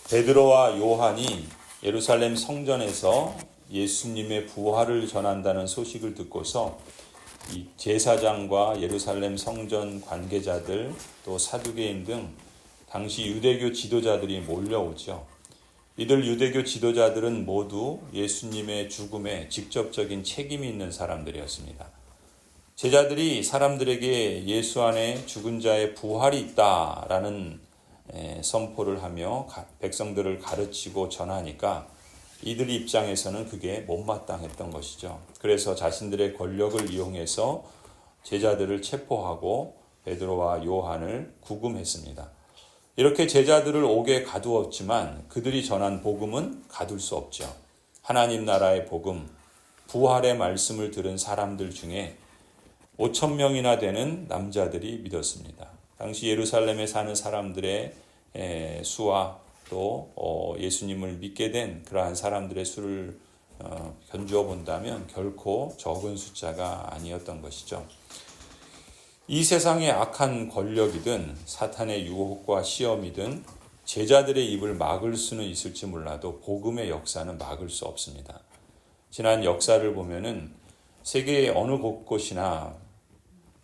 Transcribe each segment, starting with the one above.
베드로와 요한이 예루살렘 성전에서 예수님의 부활을 전한다는 소식을 듣고서 이 제사장과 예루살렘 성전 관계자들 또 사두개인 등 당시 유대교 지도자들이 몰려오죠. 이들 유대교 지도자들은 모두 예수님의 죽음에 직접적인 책임이 있는 사람들이었습니다. 제자들이 사람들에게 예수 안에 죽은 자의 부활이 있다라는 선포를 하며 백성들을 가르치고 전하니까 이들 입장에서는 그게 못마땅했던 것이죠. 그래서 자신들의 권력을 이용해서 제자들을 체포하고 베드로와 요한을 구금했습니다. 이렇게 제자들을 옥에 가두었지만 그들이 전한 복음은 가둘 수 없죠. 하나님 나라의 복음, 부활의 말씀을 들은 사람들 중에 5,000명이나 되는 남자들이 믿었습니다. 당시 예루살렘에 사는 사람들의 수와 또 예수님을 믿게 된 그러한 사람들의 수를 견주어 본다면 결코 적은 숫자가 아니었던 것이죠. 이 세상의 악한 권력이든 사탄의 유혹과 시험이든 제자들의 입을 막을 수는 있을지 몰라도 복음의 역사는 막을 수 없습니다. 지난 역사를 보면은 세계의 어느 곳곳이나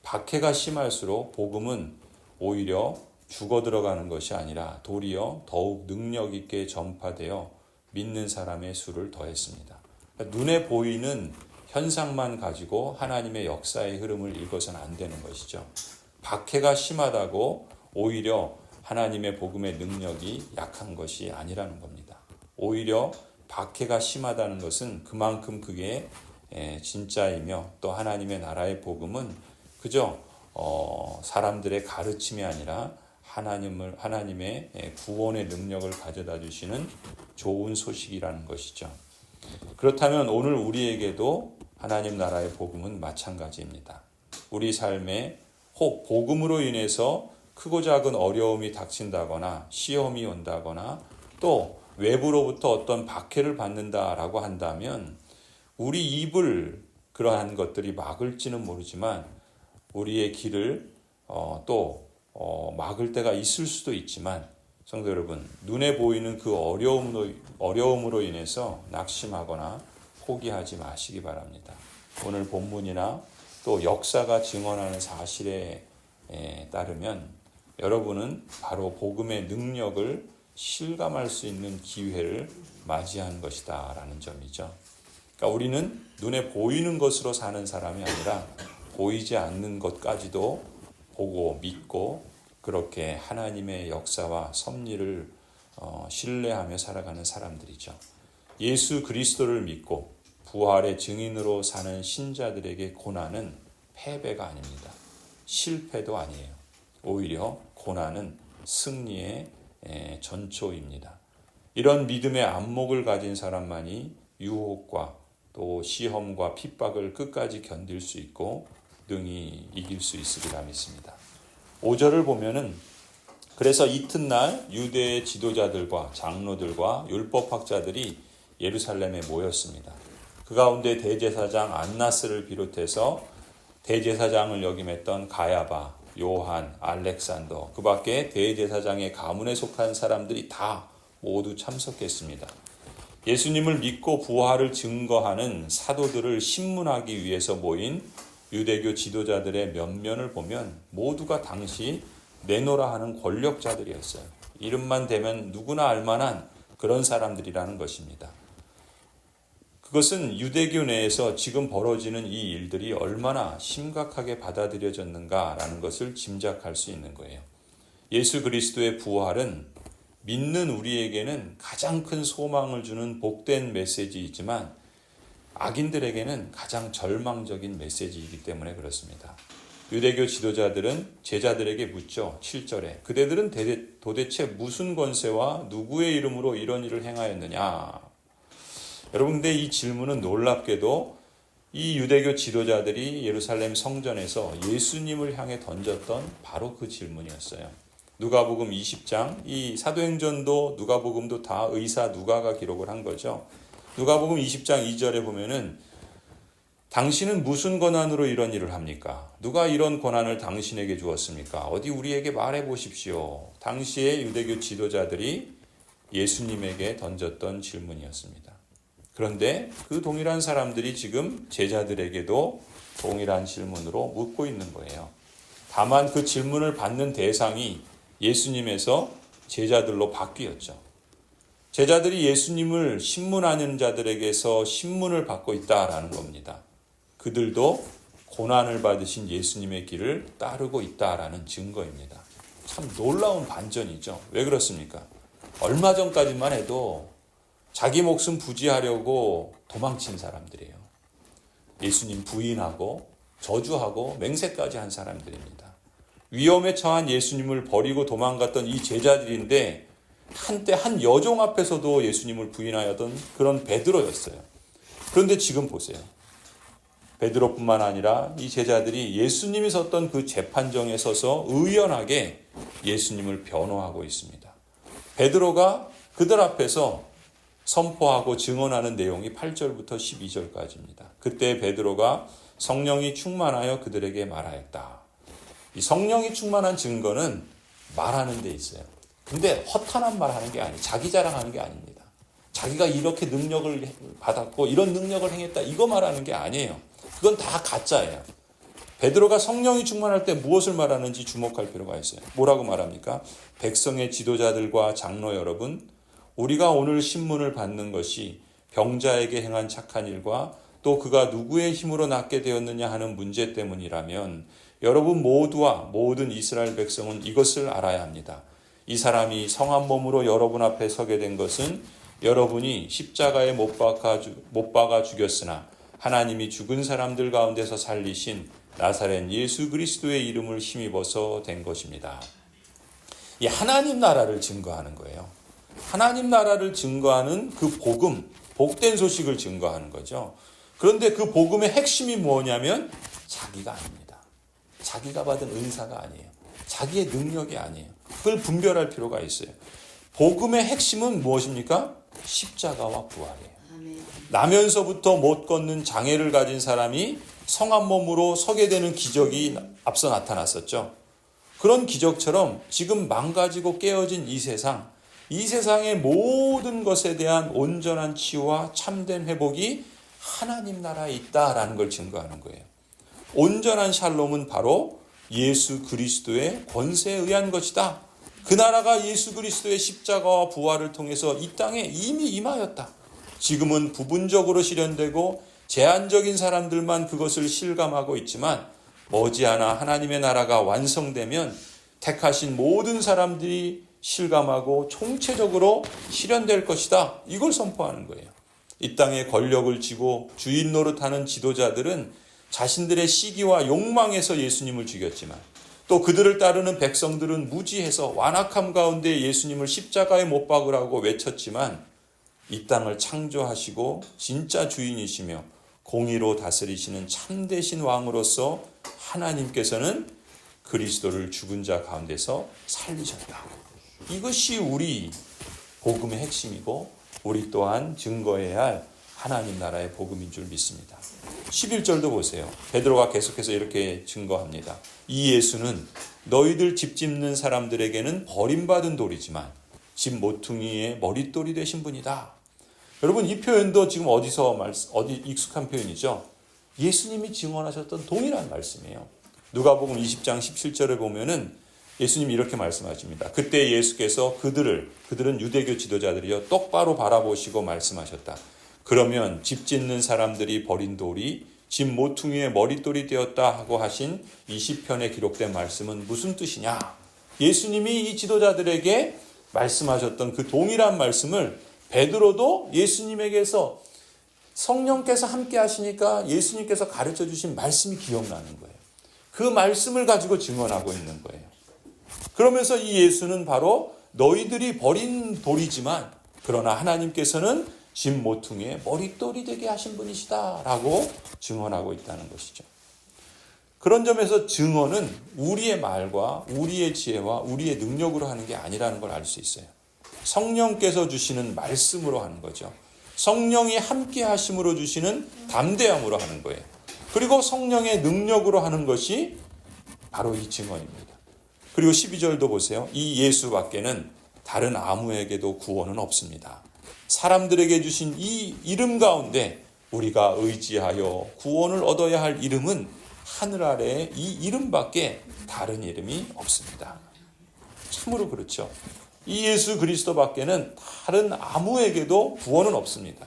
박해가 심할수록 복음은 오히려 죽어 들어가는 것이 아니라 도리어 더욱 능력 있게 전파되어 믿는 사람의 수를 더했습니다. 눈에 보이는 현상만 가지고 하나님의 역사의 흐름을 읽어서는 안 되는 것이죠. 박해가 심하다고 오히려 하나님의 복음의 능력이 약한 것이 아니라는 겁니다. 오히려 박해가 심하다는 것은 그만큼 그게 진짜이며 또 하나님의 나라의 복음은 그저 사람들의 가르침이 아니라 하나님의 구원의 능력을 가져다 주시는 좋은 소식이라는 것이죠. 그렇다면 오늘 우리에게도 하나님 나라의 복음은 마찬가지입니다. 우리 삶에 혹 복음으로 인해서 크고 작은 어려움이 닥친다거나 시험이 온다거나 또 외부로부터 어떤 박해를 받는다라고 한다면 우리 입을 그러한 것들이 막을지는 모르지만 우리의 길을 또 막을 때가 있을 수도 있지만 성도 여러분, 눈에 보이는 그 어려움으로 인해서 낙심하거나 포기하지 마시기 바랍니다. 오늘 본문이나 또 역사가 증언하는 사실에 따르면 여러분은 바로 복음의 능력을 실감할 수 있는 기회를 맞이한 것이다 라는 점이죠. 그러니까 우리는 눈에 보이는 것으로 사는 사람이 아니라 보이지 않는 것까지도 보고 믿고 그렇게 하나님의 역사와 섭리를 신뢰하며 살아가는 사람들이죠. 예수 그리스도를 믿고 부활의 증인으로 사는 신자들에게 고난은 패배가 아닙니다. 실패도 아니에요. 오히려 고난은 승리의 전초입니다. 이런 믿음의 안목을 가진 사람만이 유혹과 또 시험과 핍박을 끝까지 견딜 수 있고 능히 이길 수 있으리라 믿습니다. 5절을 보면은 그래서 이튿날 유대의 지도자들과 장로들과 율법학자들이 예루살렘에 모였습니다. 그 가운데 대제사장 안나스를 비롯해서 대제사장을 역임했던 가야바, 요한, 알렉산더, 그 밖에 대제사장의 가문에 속한 사람들이 다 모두 참석했습니다. 예수님을 믿고 부활을 증거하는 사도들을 신문하기 위해서 모인 유대교 지도자들의 면면을 보면 모두가 당시 내노라 하는 권력자들이었어요. 이름만 대면 누구나 알만한 그런 사람들이라는 것입니다. 그것은 유대교 내에서 지금 벌어지는 이 일들이 얼마나 심각하게 받아들여졌는가라는 것을 짐작할 수 있는 거예요. 예수 그리스도의 부활은 믿는 우리에게는 가장 큰 소망을 주는 복된 메시지이지만 악인들에게는 가장 절망적인 메시지이기 때문에 그렇습니다. 유대교 지도자들은 제자들에게 묻죠. 7절에 그대들은 도대체 무슨 권세와 누구의 이름으로 이런 일을 행하였느냐. 여러분, 근데 이 질문은 놀랍게도 이 유대교 지도자들이 예루살렘 성전에서 예수님을 향해 던졌던 바로 그 질문이었어요. 누가복음 20장, 이 사도행전도 누가복음도 다 의사 누가가 기록을 한 거죠. 누가복음 20장 2절에 보면은 당신은 무슨 권한으로 이런 일을 합니까? 누가 이런 권한을 당신에게 주었습니까? 어디 우리에게 말해 보십시오. 당시의 유대교 지도자들이 예수님에게 던졌던 질문이었습니다. 그런데 그 동일한 사람들이 지금 제자들에게도 동일한 질문으로 묻고 있는 거예요. 다만 그 질문을 받는 대상이 예수님에서 제자들로 바뀌었죠. 제자들이 예수님을 신문하는 자들에게서 신문을 받고 있다라는 겁니다. 그들도 고난을 받으신 예수님의 길을 따르고 있다라는 증거입니다. 참 놀라운 반전이죠. 왜 그렇습니까? 얼마 전까지만 해도 자기 목숨 부지하려고 도망친 사람들이에요. 예수님 부인하고 저주하고 맹세까지 한 사람들입니다. 위험에 처한 예수님을 버리고 도망갔던 이 제자들인데 한때 한 여종 앞에서도 예수님을 부인하였던 그런 베드로였어요. 그런데 지금 보세요. 베드로뿐만 아니라 이 제자들이 예수님이 섰던 그 재판정에 서서 의연하게 예수님을 변호하고 있습니다. 베드로가 그들 앞에서 선포하고 증언하는 내용이 8절부터 12절까지입니다. 그때 베드로가 성령이 충만하여 그들에게 말하였다. 이 성령이 충만한 증거는 말하는 데 있어요. 근데 허탄한 말하는 게 아니에요. 자기 자랑하는 게 아닙니다. 자기가 이렇게 능력을 받았고 이런 능력을 행했다 이거 말하는 게 아니에요. 그건 다 가짜예요. 베드로가 성령이 충만할 때 무엇을 말하는지 주목할 필요가 있어요. 뭐라고 말합니까? 백성의 지도자들과 장로 여러분, 우리가 오늘 신문을 받는 것이 병자에게 행한 착한 일과 또 그가 누구의 힘으로 낫게 되었느냐 하는 문제 때문이라면 여러분 모두와 모든 이스라엘 백성은 이것을 알아야 합니다. 이 사람이 성한 몸으로 여러분 앞에 서게 된 것은 여러분이 십자가에 못 박아 죽였으나 하나님이 죽은 사람들 가운데서 살리신 나사렛 예수 그리스도의 이름을 힘입어서 된 것입니다. 이 하나님 나라를 증거하는 거예요. 하나님 나라를 증거하는 그 복음, 복된 소식을 증거하는 거죠. 그런데 그 복음의 핵심이 뭐냐면 자기가 아닙니다. 자기가 받은 은사가 아니에요. 자기의 능력이 아니에요. 그걸 분별할 필요가 있어요. 복음의 핵심은 무엇입니까? 십자가와 부활이에요. 나면서부터 못 걷는 장애를 가진 사람이 성한 몸으로 서게 되는 기적이 앞서 나타났었죠. 그런 기적처럼 지금 망가지고 깨어진 이 세상의 모든 것에 대한 온전한 치유와 참된 회복이 하나님 나라에 있다라는 걸 증거하는 거예요. 온전한 샬롬은 바로 예수 그리스도의 권세에 의한 것이다. 그 나라가 예수 그리스도의 십자가와 부활을 통해서 이 땅에 이미 임하였다. 지금은 부분적으로 실현되고 제한적인 사람들만 그것을 실감하고 있지만 머지않아 하나님의 나라가 완성되면 택하신 모든 사람들이 실감하고 총체적으로 실현될 것이다. 이걸 선포하는 거예요. 이 땅에 권력을 쥐고 주인 노릇하는 지도자들은 자신들의 시기와 욕망에서 예수님을 죽였지만 또 그들을 따르는 백성들은 무지해서 완악함 가운데 예수님을 십자가에 못 박으라고 외쳤지만 이 땅을 창조하시고 진짜 주인이시며 공의로 다스리시는 참되신 왕으로서 하나님께서는 그리스도를 죽은 자 가운데서 살리셨다. 이것이 우리 복음의 핵심이고 우리 또한 증거해야 할 하나님 나라의 복음인 줄 믿습니다. 11절도 보세요. 베드로가 계속해서 이렇게 증거합니다. 이 예수는 너희들 집 짓는 사람들에게는 버림받은 돌이지만 집 모퉁이의 머릿돌이 되신 분이다. 여러분 이 표현도 지금 어디 익숙한 표현이죠. 예수님이 증언하셨던 동일한 말씀이에요. 누가복음 20장 17절에 보면은 예수님이 이렇게 말씀하십니다. 그때 예수께서 그들은 유대교 지도자들이요 똑바로 바라보시고 말씀하셨다. 그러면 집 짓는 사람들이 버린 돌이 집 모퉁이의 머릿돌이 되었다 하고 하신 이 시편에 기록된 말씀은 무슨 뜻이냐? 예수님이 이 지도자들에게 말씀하셨던 그 동일한 말씀을 베드로도 예수님에게서 성령께서 함께 하시니까 예수님께서 가르쳐 주신 말씀이 기억나는 거예요. 그 말씀을 가지고 증언하고 있는 거예요. 그러면서 이 예수는 바로 너희들이 버린 돌이지만 그러나 하나님께서는 집 모퉁이의 머릿돌이 되게 하신 분이시다 라고 증언하고 있다는 것이죠. 그런 점에서 증언은 우리의 말과 우리의 지혜와 우리의 능력으로 하는 게 아니라는 걸 알 수 있어요. 성령께서 주시는 말씀으로 하는 거죠. 성령이 함께 하심으로 주시는 담대함으로 하는 거예요. 그리고 성령의 능력으로 하는 것이 바로 이 증언입니다. 그리고 12절도 보세요. 이 예수 밖에는 다른 아무에게도 구원은 없습니다. 사람들에게 주신 이 이름 가운데 우리가 의지하여 구원을 얻어야 할 이름은 하늘 아래에 이 이름밖에 다른 이름이 없습니다. 참으로 그렇죠. 이 예수 그리스도밖에는 다른 아무에게도 구원은 없습니다.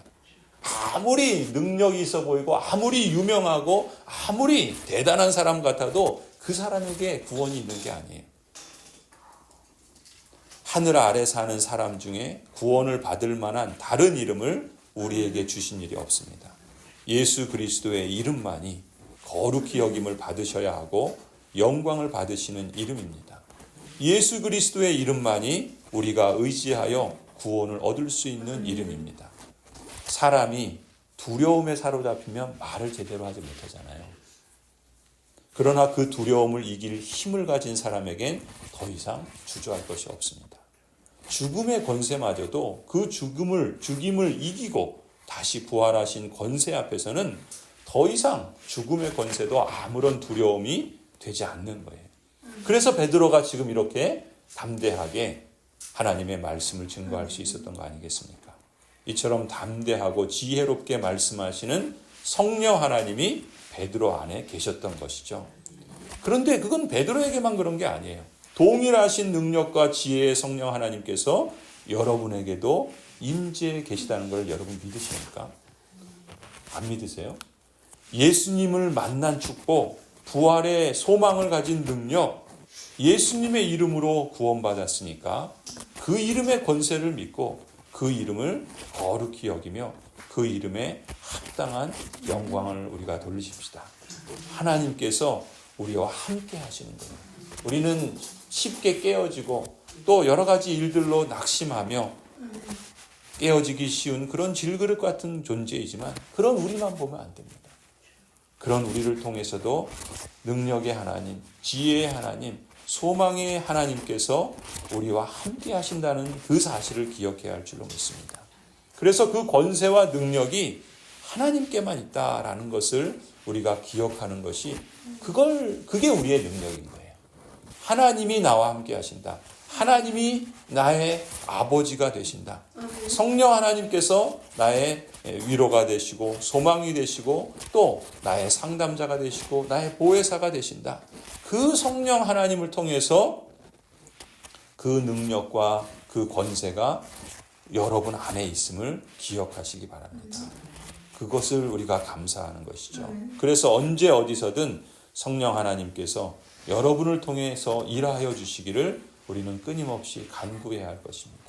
아무리 능력이 있어 보이고 아무리 유명하고 아무리 대단한 사람 같아도 그 사람에게 구원이 있는 게 아니에요. 하늘 아래 사는 사람 중에 구원을 받을 만한 다른 이름을 우리에게 주신 일이 없습니다. 예수 그리스도의 이름만이 거룩히 여김을 받으셔야 하고 영광을 받으시는 이름입니다. 예수 그리스도의 이름만이 우리가 의지하여 구원을 얻을 수 있는 이름입니다. 사람이 두려움에 사로잡히면 말을 제대로 하지 못하잖아요. 그러나 그 두려움을 이길 힘을 가진 사람에겐 더 이상 주저할 것이 없습니다. 죽음의 권세마저도 그 죽임을 이기고 다시 부활하신 권세 앞에서는 더 이상 죽음의 권세도 아무런 두려움이 되지 않는 거예요. 그래서 베드로가 지금 이렇게 담대하게 하나님의 말씀을 증거할 수 있었던 거 아니겠습니까? 이처럼 담대하고 지혜롭게 말씀하시는 성령 하나님이 베드로 안에 계셨던 것이죠. 그런데 그건 베드로에게만 그런 게 아니에요. 동일하신 능력과 지혜의 성령 하나님께서 여러분에게도 임재해 계시다는 걸 여러분 믿으십니까? 안 믿으세요? 예수님을 만난 축복, 부활의 소망을 가진 능력, 예수님의 이름으로 구원받았으니까 그 이름의 권세를 믿고 그 이름을 거룩히 여기며 그 이름에 합당한 영광을 우리가 돌리십시다. 하나님께서 우리와 함께 하시는 거예요. 우리는 쉽게 깨어지고 또 여러 가지 일들로 낙심하며 깨어지기 쉬운 그런 질그릇 같은 존재이지만 그런 우리만 보면 안 됩니다. 그런 우리를 통해서도 능력의 하나님, 지혜의 하나님, 소망의 하나님께서 우리와 함께 하신다는 그 사실을 기억해야 할 줄로 믿습니다. 그래서 그 권세와 능력이 하나님께만 있다라는 것을 우리가 기억하는 것이 그게 우리의 능력인 거예요. 하나님이 나와 함께 하신다. 하나님이 나의 아버지가 되신다. 성령 하나님께서 나의 위로가 되시고 소망이 되시고 또 나의 상담자가 되시고 나의 보혜사가 되신다. 그 성령 하나님을 통해서 그 능력과 그 권세가 여러분 안에 있음을 기억하시기 바랍니다. 그것을 우리가 감사하는 것이죠. 그래서 언제 어디서든 성령 하나님께서 여러분을 통해서 일하여 주시기를 우리는 끊임없이 간구해야 할 것입니다.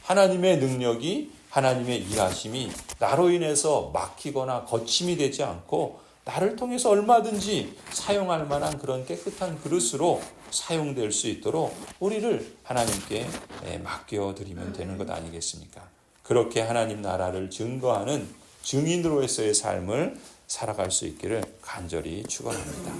하나님의 능력이, 하나님의 일하심이 나로 인해서 막히거나 거침이 되지 않고 나를 통해서 얼마든지 사용할 만한 그런 깨끗한 그릇으로 사용될 수 있도록 우리를 하나님께 맡겨드리면 되는 것 아니겠습니까? 그렇게 하나님 나라를 증거하는 증인으로서의 삶을 살아갈 수 있기를 간절히 축원합니다.